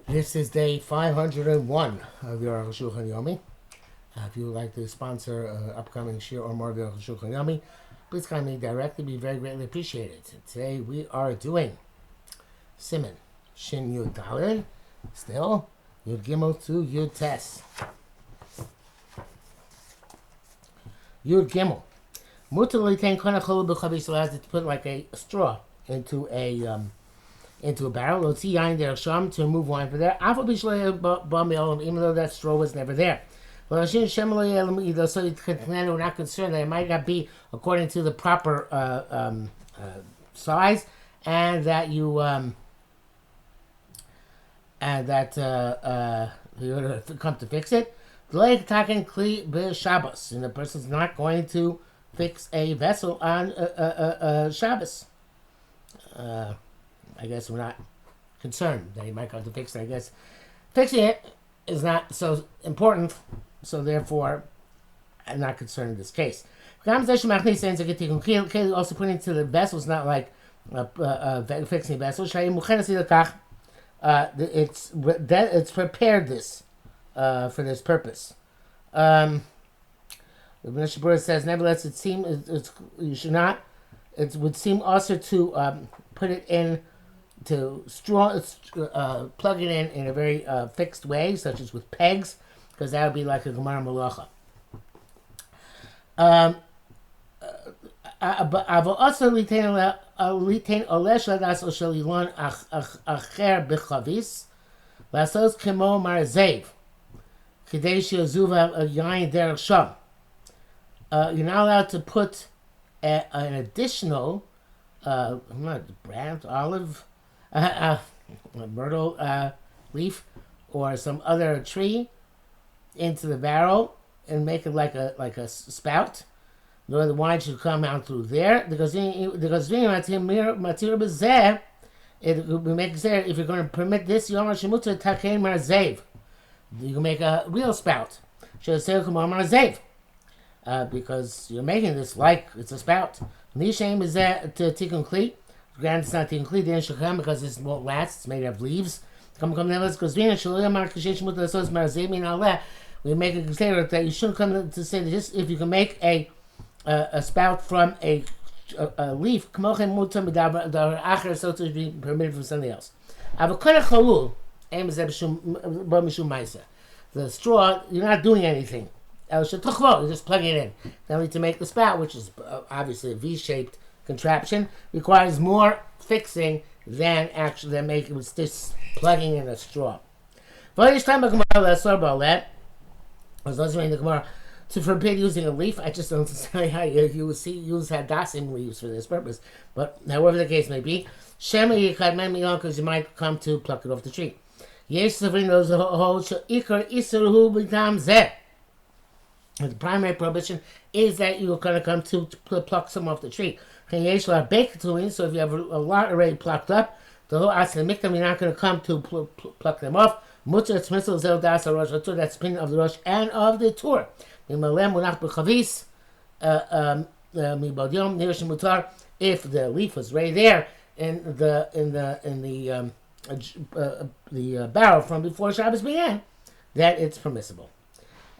This is day 501 of the Arukh HaShulchan Yomi. If you would like to sponsor upcoming shir or more of the Arukh HaShulchan Yomi, please kindly directly, be very greatly appreciated. Today we are doing Siman Shin Yud Daled, still Yud Gimel to Yud Tes. Yud Gimel. Mutar l'itein konachol b'chavis, allows it to put like a straw into a barrel, to remove wine from there, even though that straw was never there. So you can plan, we're not concerned that it might not be according to the proper size, and that you come to fix it. And the person's not going to fix a vessel on Shabbos. I guess we're not concerned that he might come to fix it. I guess fixing it is not so important, so therefore I'm not concerned in this case. Also putting into the vessel is not like fixing a vessel. It's prepared this for this purpose. The Mishnah says, nevertheless, you should not. It would seem also to put it in, to plug it in a very fixed way, such as with pegs, because that would be like a Gemara Malacha. But also litain olesh ladas o shalilon acher bechavis lasos kemo marzev kidei shezuva yain derech sham. You're not allowed to put an additional brand, olive, myrtle leaf, or some other tree into the barrel and make it like a spout. Nor the wine should come out through there, because it would make there. If you're going to permit this, you can make a real spout. Because you're making this like it's a spout. Nishem is that to tikkun kli. Granted, it's not tikkun kli, then shulchan, because it won't last. It's made of leaves. We make a consider that you shouldn't come to say that just if you can make a spout from a leaf, so to be permitted from something else. The straw, you're not doing anything. You're just plugging it in. Now, to make the spout, which is obviously a V-shaped contraption, requires more fixing than making with this plugging in a straw. To forbid using a leaf, I just don't say how you would use hadassim leaves for this purpose. But however the case may be, because you might come to pluck it off the tree. The primary prohibition is that you're going to come to pluck some off the tree. So if you have a lot already plucked up, the whole miktam, you're not going to come to pluck them off. That's the opinion of the Rosh and of the Tur. If the leaf was right there in the barrel from before Shabbos began, that it's permissible.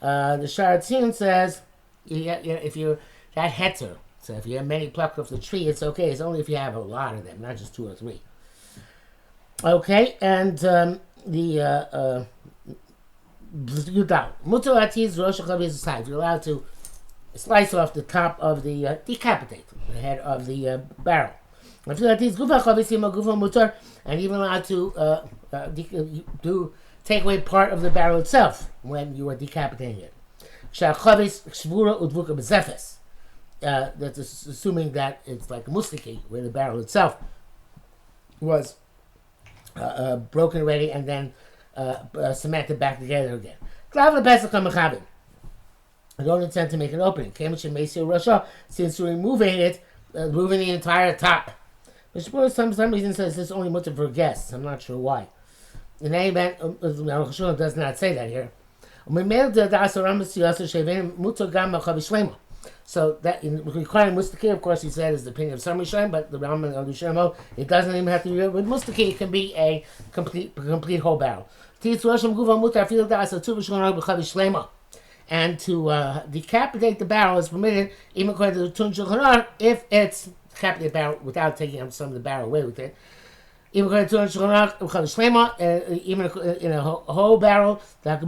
The Sharatzin says, if you're that heter, so if you have many plucked off the tree, it's okay. It's only if you have a lot of them, not just 2 or 3. Okay, and the Yudal. If you're allowed to slice off the top of the, decapitate the head of the barrel. And even allowed to take away part of the barrel itself when you are decapitating it. That's assuming that it's like a mustiki, where the barrel itself was broken already and then cemented back together again. I don't intend to make an opening. Since you're removing it, removing the entire top. But for some reason says this is only mutter for guests. I'm not sure why. In any event, Arukh HaShulchan does not say that here. So that requiring mustaki, of course, he said is the opinion of some Rishonim, but the Rambam and Rishonim, it doesn't even have to be with mustaki. It can be a complete whole barrel. And to decapitate the barrel is permitted, even according to the Tun Shulchan Aruch, if it's decapitate the barrel without taking some of the barrel away with it. Even according to the Tun Shulchan Aruch, even in a whole barrel, the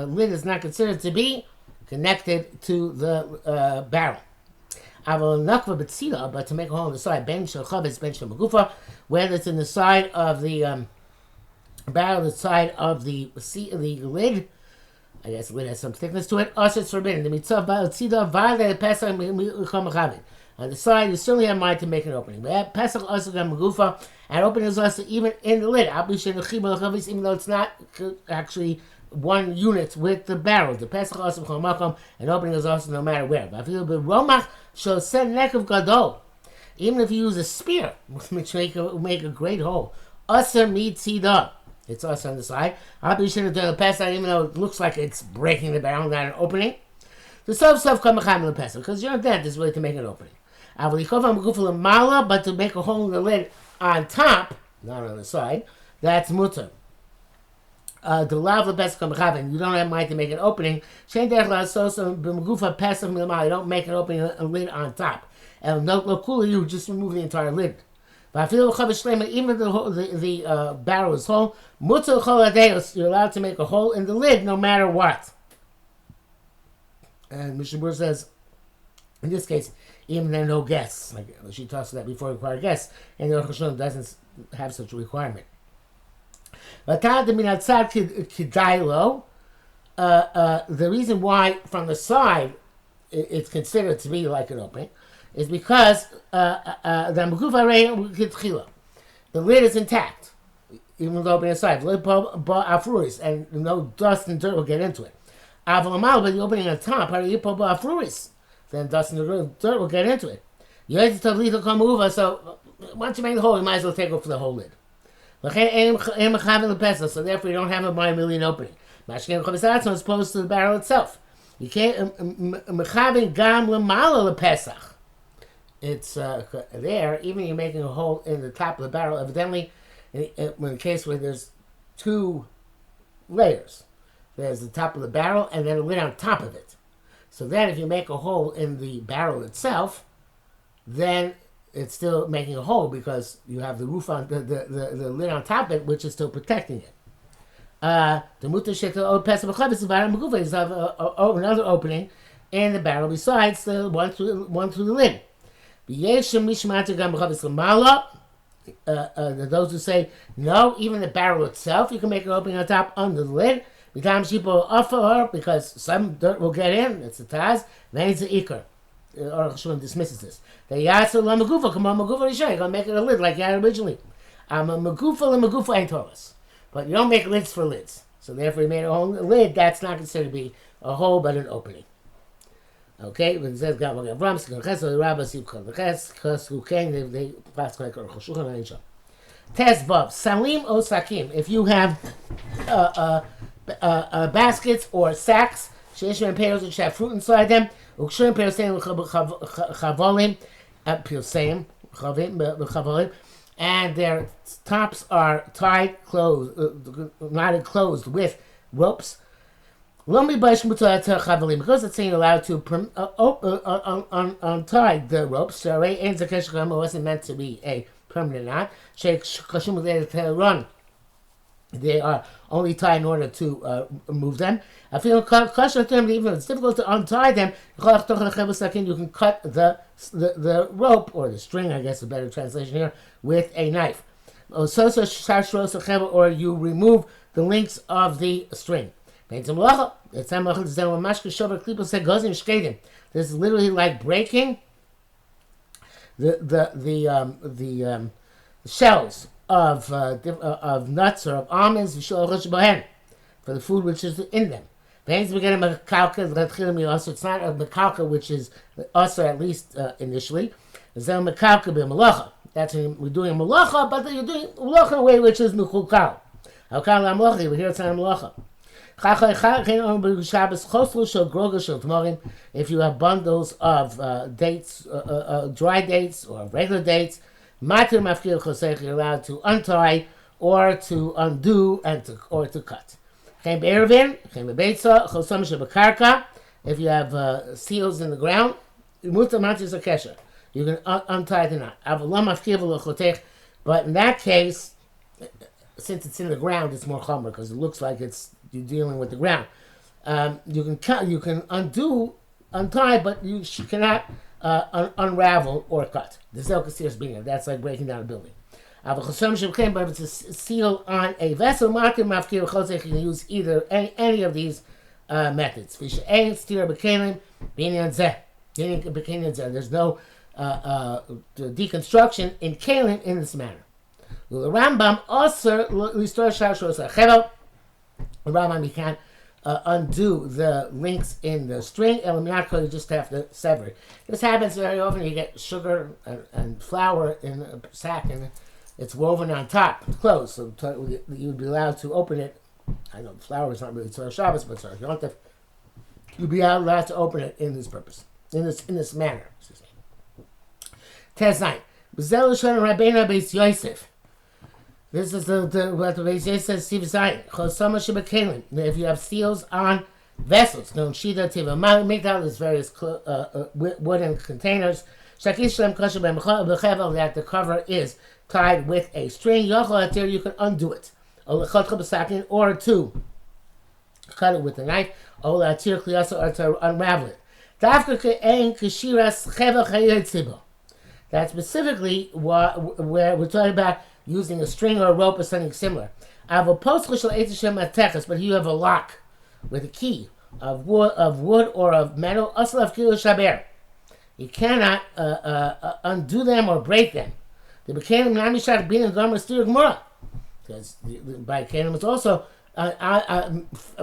lid is not considered to be connected to the barrel. But to make a hole in the side, whether it's in the side of the barrel, the side of the lid, I guess the lid has some thickness to it, also it's forbidden. The mitzvah violated Pesach on the side, you certainly have mind to make an opening. But Pesach also got Magufa, and opening is also even in the lid, even though it's not actually one unit with the barrel. The Pesach also and opening is also no matter where. But even if you use a spear, which make a great hole, it's also on the side. Even though it looks like it's breaking the barrel, not an opening. The self come because your intent is really to make an opening. But to make a hole in the lid on top, not on the side, that's mutter. The lav Pesach come you don't have mind to make an opening. You don't make an opening a lid on top. And you just remove the entire lid. Even the barrel is whole, you're allowed to make a hole in the lid no matter what. And Mishabur says, in this case, even there are no guests, like she talks about before required guests, and the Arukh HaShulchan doesn't have such a requirement. The reason why from the side it's considered to be like an opening is because the lid is intact, even though opening aside, and no dust and dirt will get into it. But the opening on top, then dust and dirt will get into it. So once you make the hole, you might as well take off the whole lid. So therefore you don't have a million opening. As opposed to the barrel itself. You can't it's there, even you're making a hole in the top of the barrel, evidently in the case where there's two layers. There's the top of the barrel and then a lid on top of it. So then if you make a hole in the barrel itself, then it's still making a hole because you have the roof on the lid on top of it, which is still protecting it. The mutter shekel pesach b'chavis is another opening in the barrel besides the one through the lid. Those who say no, even the barrel itself, you can make an opening on top under the lid. Because some dirt will get in, it's a taz, then it's the ikar. Arukh HaShulchan dismisses this. The yatsa la magufa, come on magufa rishon, you're going to make it a lid like you had originally. Magufa la magufa ain't Taurus. But you don't make lids for lids. So therefore you made a whole lid, that's not considered to be a hole but an opening. Okay, when it says God Avram, so the rabbis who came, they class like Arukh HaShulchan and Isha. Test Bob, Salim o Sakim, if you have baskets or sacks, sheishim and pears which have fruit inside them, ukshim perseim chavolim, and their tops are knotted closed with ropes. Because it's saying allowed to untie the ropes, it wasn't meant to be a permanent knot. They are only tied in order to move them. I feel even if it's difficult to untie them, you can cut the rope, or the string, I guess a better translation here, with a knife. Or you remove the links of the string. This is literally like breaking the shells of nuts or of almonds for the food which is in them. It's not a mekalka, which is also at least initially. That's when we're doing a malacha, but you're doing malacha in a way which is mechukal. Here it's not a malacha. If you have bundles of dates, dry dates or regular dates, you're allowed to untie or to undo or to cut. If you have seals in the ground, you can untie the knot. But in that case, since it's in the ground, it's more chomer because it looks like you're dealing with the ground. You can cut, you can untie, but you cannot unravel or cut. That's like breaking down a building. But if it's a seal on a vessel, you can use either any of these methods. There's no deconstruction in kalim in this manner. The Rambam also restore the Rambam, you can't undo the links in the string. You just have to sever it. This happens very often. You get sugar and flour in a sack and it's woven on top. It's closed, so you'd be allowed to open it. I know flour is not really Tzara Shabbos, but Tzara Yontif. You'd be allowed to open it in this purpose, in this manner. Test 9. This is what the Beis Yosef says. Steve Zion. If you have seals on vessels, no shida tiva migdal, there's various wooden containers. That the cover is tied with a string. You can undo it, or to cut it with a knife, or to unravel it. That's specifically where we're talking about using a string or a rope or something similar. But here you have a lock with a key of wood or of metal. You cannot undo them or break them. Because by Kalim it's also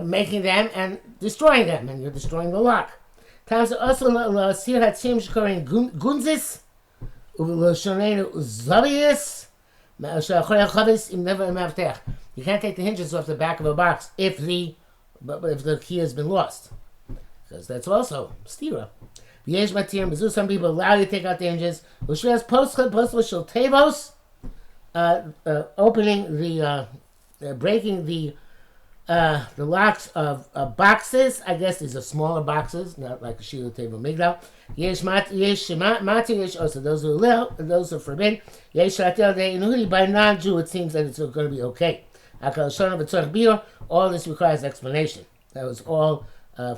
making them and destroying them, and you're destroying the lock. Times also gunzis. You can't take the hinges off the back of a box if the key has been lost, because that's also stira. Some people allow you to take out the hinges. Opening breaking the locks of boxes. I guess these are smaller boxes, not like a shiur table migdal. Also those who are forbidden. By non-Jew, it seems that it's going to be okay. All this requires explanation. That was all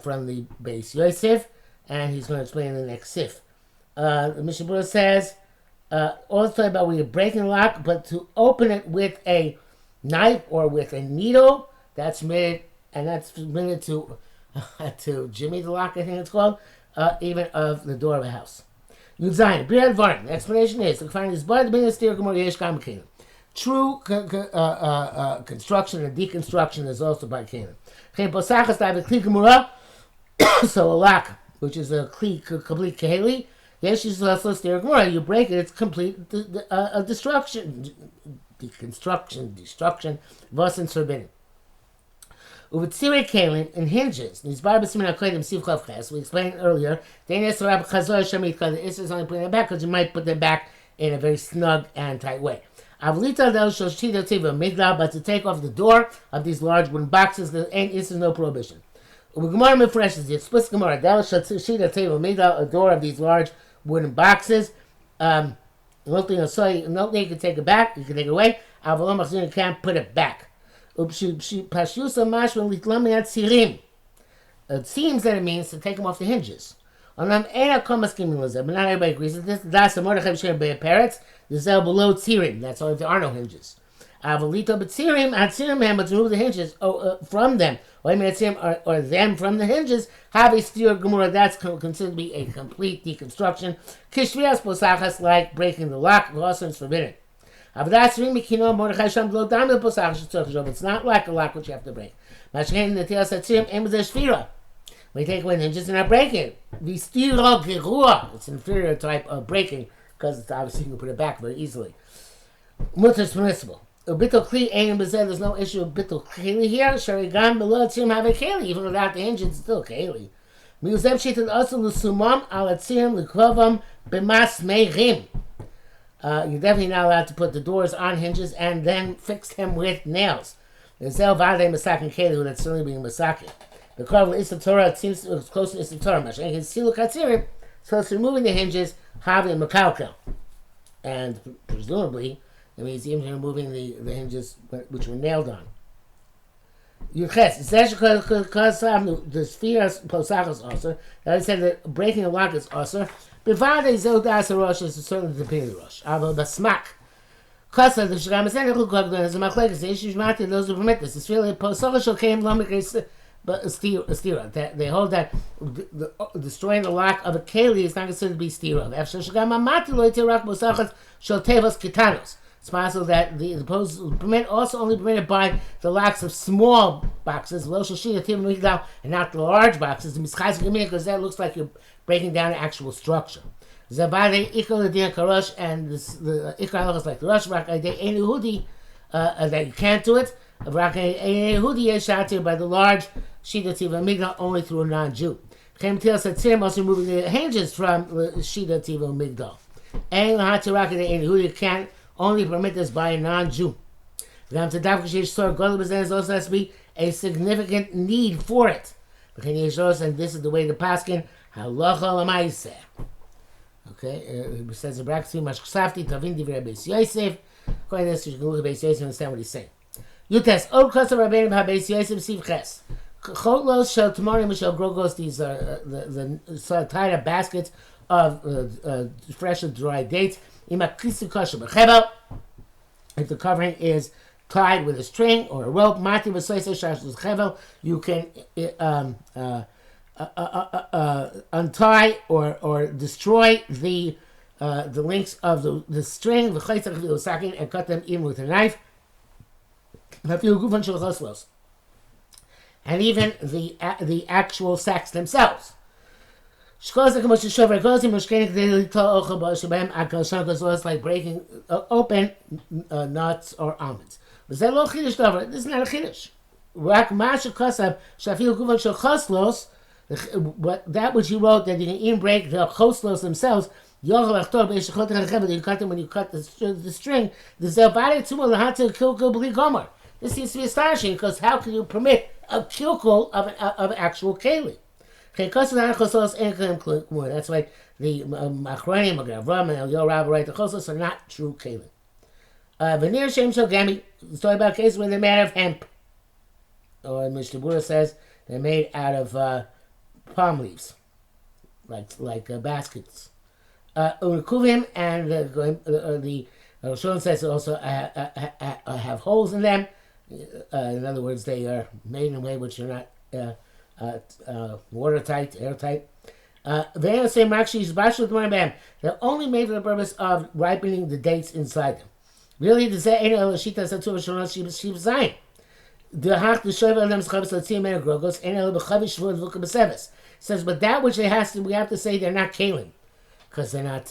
from the Beis Yosef, and he's going to explain in the next sif. The Mishnah Berurah says, also about when you're breaking the lock, but to open it with a knife or with a needle, that's permitted, and that's permitted to jimmy the lock, I think it's called, even of the door of a house. Yudzayin, B'yad Varim. The explanation is, true construction and deconstruction is also by Canaan. So a lock, which is a complete kaheli, you break it, it's complete destruction, destruction, wasn't forbidden. Uvitzire kalim in hinges. These barbas min hakodim siv chav ches. We explained earlier. The issue is only putting them back because you might put them back in a very snug and tight way. But to take off the door of these large wooden boxes, this is no prohibition. Gemara refreshes the explicit Gemara. A door of these large wooden boxes. Nothing you can take it back. You can take it away. You can't put it back. It seems that it means to take them off the hinges. But not everybody agrees with this. That's below tzirim. That's only if there are no hinges. But to remove the hinges from them, or them from the hinges, have a stira gemura. That's considered to be a complete deconstruction. Kishvias posachas, like breaking the lock, also is forbidden. It's not like a lock which you have to break. When you take away the hinges, you're not breaking it. It's an inferior type of breaking, because it's obviously you can put it back very easily. Mutter is permissible. Bittul kli ain't bezeh. There's no issue of bittul kli here. Sharigam below tzim have a keli, even without the hinge, it's still keli. Miuzem shitin also lusumam al atzim likrovam b'mas meihim. You're definitely not allowed to put the doors on hinges and then fix them with nails. The zel vade masakin keli, that's certainly being masakin. The korban is the Torah. It seems close to the Torah. Mashiach is silu katzirim. So it's removing the hinges, having makalkel, and presumably it means even removing the hinges which were nailed on. Yuches, the sphere posachos also. That said that breaking a lock is also. Bivade zodas rosh is certainly the pin rosh. Avo basmak. Kasa the shgam is anything called as a machlekes. The issues matter those who permit this. It's really posachos came lomikes. But stira, that they hold that destroying the lock of a keli is not considered to be stira. It's possible that the permit also only permitted by the locks of small boxes, and not the large boxes, because that looks like you're breaking down the actual structure. And the ikar is like the rush rock, that you can't do it. By the large Shida Tiva Migdal only through a non-Jew. Also removing the hinges from Shida Tiva Migdal. You can't only permit this by a non-Jew. Also has to be a significant need for it. And this is the way the paskin halacha l'maiseh. Okay, it says the bracket mashksafti tavin divrei Beis Yosef. According to this, you can look at Beis Yosef and understand what he's saying. Yutes od kosav rabbeinu b'Beis Yosef siv ches. Chotlos shel tamarim shel grogos. These are the tied up baskets of fresh and dry dates. Imakrisu kosher b'chevel. If the covering is tied with a string or a rope, mati v'soisei shashus chevel, you can untie or destroy the links of the string, the chaytzach v'usakin, and cut them even with a knife. And even the actual sacks themselves. It's like breaking open nuts or almonds. This is not a chiddush. But that which he wrote, that you can even break the choslos themselves, you cut them when you cut the string. This seems to be astonishing, because how can you permit a kilkul of actual keli? That's why the Machronim, Avram, and El Rabbi write the chosos are not true keli. Veneer Shem Shogami, the story about cases where they're made out of hemp. Or Mishnah Berurah says they're made out of palm leaves, like baskets. Unkuvim, and the Shulchan says also have holes in them. In other words, they are made in a way which are not watertight, airtight. They're only made for the purpose of ripening the dates inside them. Really, the says, but that which we have to say they're not kalim, because they're not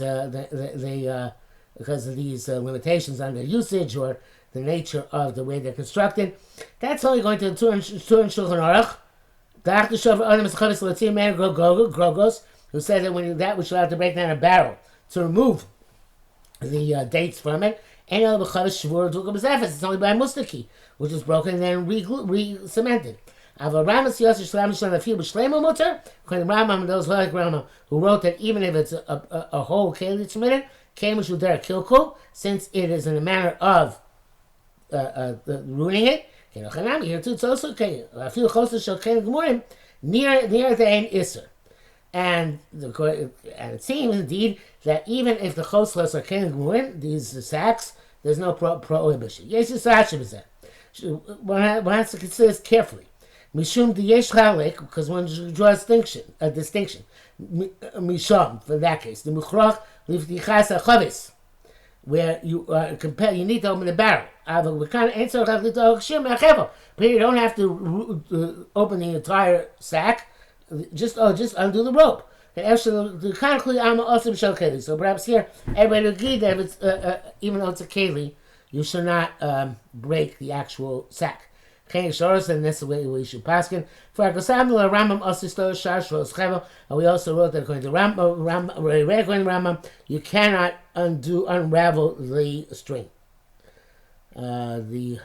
because of these limitations on their usage or the nature of the way they're constructed. That's only going to Tur and Shulchan Aruch. Who said that when that which allowed to break down a barrel to remove the dates from it, it's only by mustaki, which is broken and then re-cemented. According to Rambam, those like Rambam who wrote that even if it's a whole keli that's minute, kilkul, since it is in a manner of ruining it. Here too, it's also near the ain iser, and it seems indeed that even if the choslos are ken gemurim, these sacks, there's no prohibition. Yes, one has to consider this carefully. Mishum diyesh chalik, because one draws a distinction. Mishum, for that case, the mukhrach liftichas chavis, where you you need to open the barrel. But you don't have to open the entire sack. Just undo the rope. So perhaps here everybody agreed that if it's even though it's a keli, you should not break the actual sack. And this is the way we should paskin. For Rambam and we also wrote that according to Rambam, you cannot unravel the string. The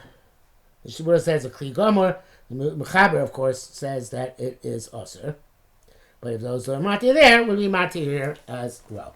Shibura says a Kli Gomor. The Mechaber, of course, says that it is Osir. But if those are Mati there, will be Mati here as well.